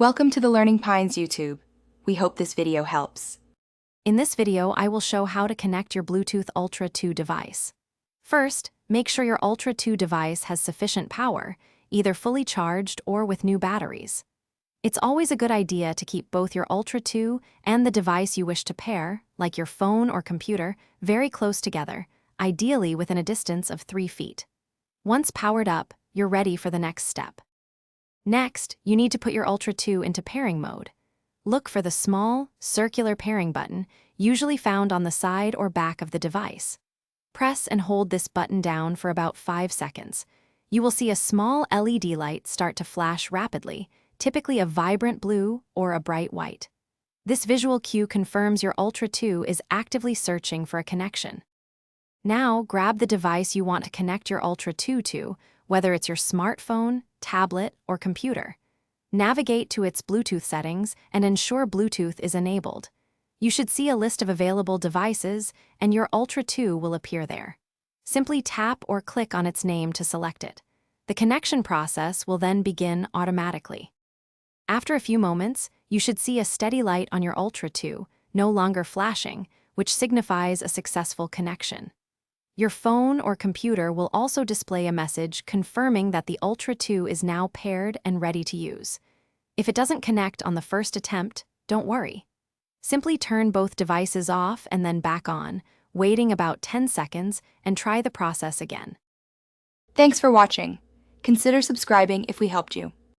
Welcome to the Learning Pines YouTube. We hope this video helps. In this video, I will show how to connect your Bluetooth Ultra 2 device. First, make sure your Ultra 2 device has sufficient power, either fully charged or with new batteries. It's always a good idea to keep both your Ultra 2 and the device you wish to pair, like your phone or computer, very close together, ideally within a distance of 3 feet. Once powered up, you're ready for the next step. Next, you need to put your Ultra 2 into pairing mode. Look for the small, circular pairing button, usually found on the side or back of the device. Press and hold this button down for about 5 seconds. You will see a small LED light start to flash rapidly, typically a vibrant blue or a bright white. This visual cue confirms your Ultra 2 is actively searching for a connection. Now, grab the device you want to connect your Ultra 2 to, whether it's your smartphone, tablet, or computer. Navigate to its Bluetooth settings and ensure Bluetooth is enabled. You should see a list of available devices, and your Ultra 2 will appear there. Simply tap or click on its name to select it. The connection process will then begin automatically. After a few moments, you should see a steady light on your Ultra 2, no longer flashing, which signifies a successful connection. Your phone or computer will also display a message confirming that the Ultra 2 is now paired and ready to use. If it doesn't connect on the first attempt, don't worry. Simply turn both devices off and then back on, waiting about 10 seconds, and try the process again. Thanks for watching. Consider subscribing if we helped you.